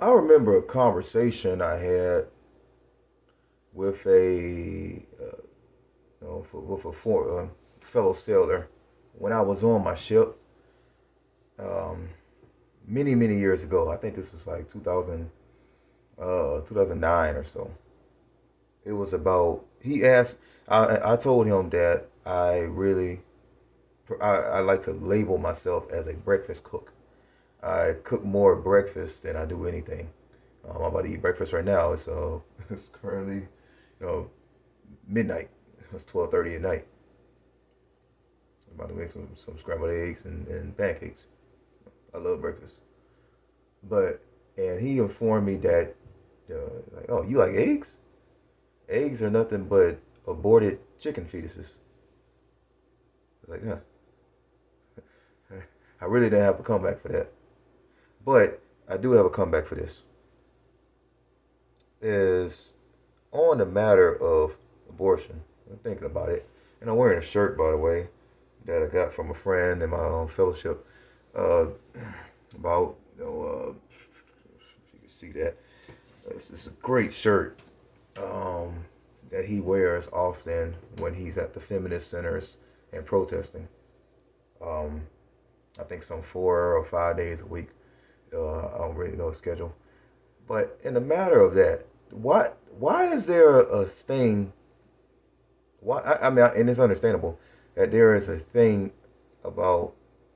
I remember a conversation I had with with a fellow sailor when I was on my ship um, many years ago. I think this was like 2009 or so. It was about he asked. I told him that I like to label myself as a breakfast cook. I cook more breakfast than I do anything. I'm about to eat breakfast right now. It's currently midnight. It's 12:30 at night. I'm about to make some scrambled eggs and pancakes. I love breakfast. But and he informed me that like, oh, you like eggs? Eggs are nothing but aborted chicken fetuses. I was like, huh. I really didn't have a comeback for that. But I do have a comeback for this. Is on the matter of abortion. I'm thinking about it. And I'm wearing a shirt, by the way, that I got from a friend in my own fellowship. Uh, about, if you can see that. It's a great shirt that he wears often when he's at the feminist centers and protesting. Um, I think some 4 or 5 days a week. I don't really know his schedule. But in the matter of that, why is there a thing? Why I mean, and it's understandable that there is a thing about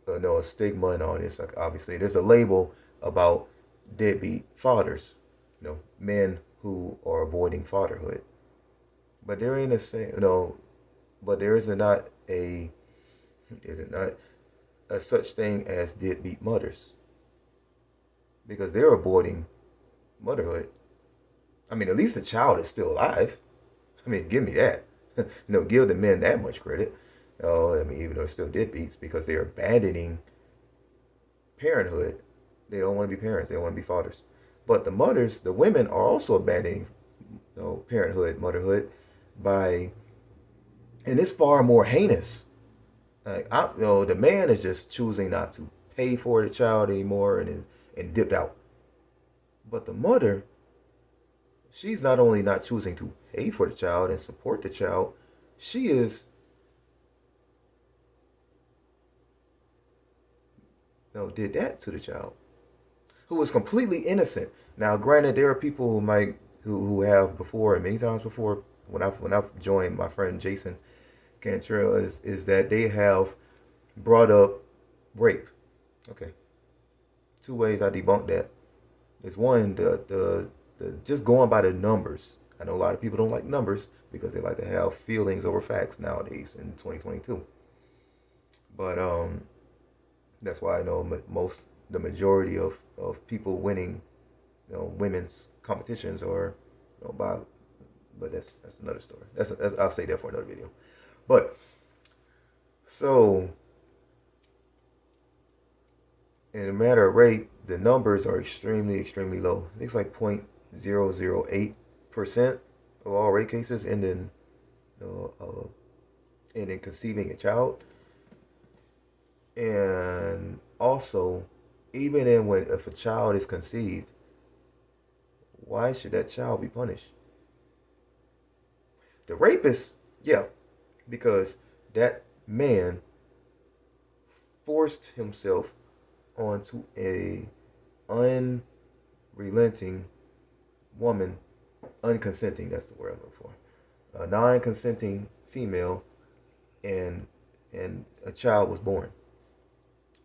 a stigma and all this. Like obviously, there's a label about deadbeat fathers, men who are avoiding fatherhood. But there ain't a say, but there is it not a such thing as deadbeat mothers because they're avoiding motherhood. I mean, at least the child is still alive. I mean, give me that. Give the men that much credit. I mean, even though they're still deadbeats because they're abandoning parenthood. They don't want to be parents. They don't want to be fathers. But the mothers, the women, are also abandoning parenthood, motherhood, by, and it's far more heinous. The man is just choosing not to pay for the child anymore and dipped out. But the mother, she's not only not choosing to pay for the child and support the child, she is did that to the child, who was completely innocent. Now, granted, there are people who have before and many times before when I've joined my friend Jason Cantrell is that they have brought up rape. Okay, two ways I debunk that. Is one the just going by the numbers. I know a lot of people don't like numbers because they like to have feelings over facts nowadays in 2022. But that's why I know the majority of people winning, women's competitions are, by. But that's another story. I'll say that for another video. But so in a matter of rape, the numbers are extremely low. I think it's like 0.008% of all rape cases ending conceiving a child. And also, even if a child is conceived, why should that child be punished? The rapist, yeah, because that man forced himself onto a unrelenting woman, unconsenting, that's the word I'm looking for. A non-consenting female, and a child was born.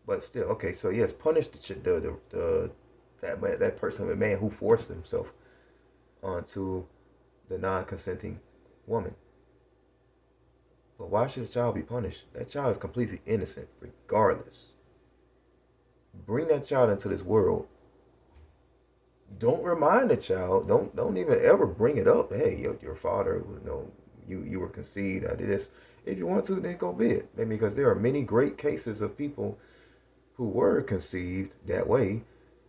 But still, okay, so yes, punish that person, the man who forced himself onto the non-consenting woman. But why should a child be punished? That child is completely innocent, regardless. Bring that child into this world. Don't remind the child. Don't even ever bring it up. Hey, your father, you were conceived. I did this. If you want to, then go be it. Maybe because there are many great cases of people who were conceived that way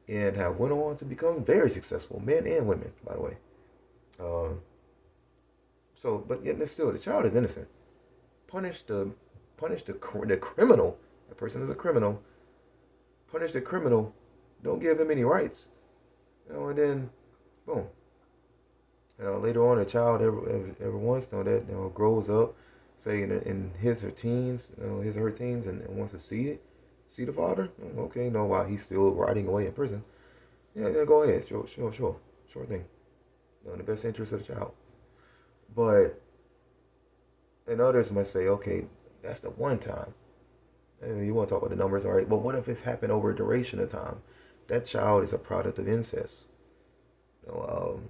and have went on to become very successful, men and women, by the way. Uh, but yet still, the child is innocent. Punish the criminal. That person is a criminal. Punish the criminal. Don't give him any rights. And then boom. Later on, a child ever once, that grows up, say in his or teens, his or her teens, and wants to see the father. Okay, while he's still rotting away in prison. Yeah, go ahead, sure thing. In the best interest of the child. But and others might say, okay, that's the one time. You want to talk about the numbers, all right? But what if it's happened over a duration of time? That child is a product of incest. You know,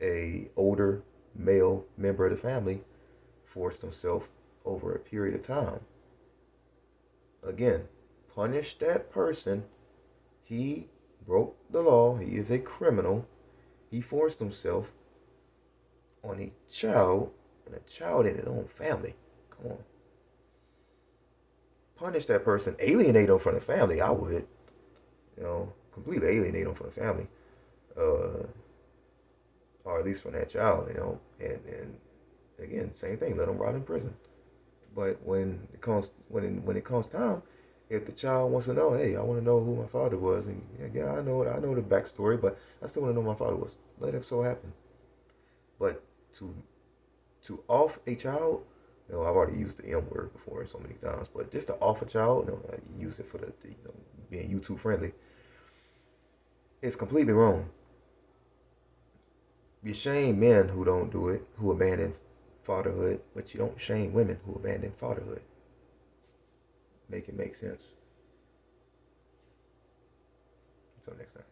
a older male member of the family forced himself over a period of time. Again, punish that person. He broke the law. He is a criminal. He forced himself on a child, and a child in his own family. Come on. Punish that person. Alienate them from the family. I would. Completely alienate them from the family. Or at least from that child, and again, same thing, let them rot in prison. But when it comes time, if the child wants to know, hey, I want to know who my father was, and yeah, I know the backstory, but I still want to know who my father was. Let it so happen. But to off a child, I've already used the M word before so many times, but just to off a child, I use it for the being YouTube friendly. It's completely wrong. You shame men who don't do it, who abandon fatherhood, but you don't shame women who abandon fatherhood. Make it make sense. Until next time.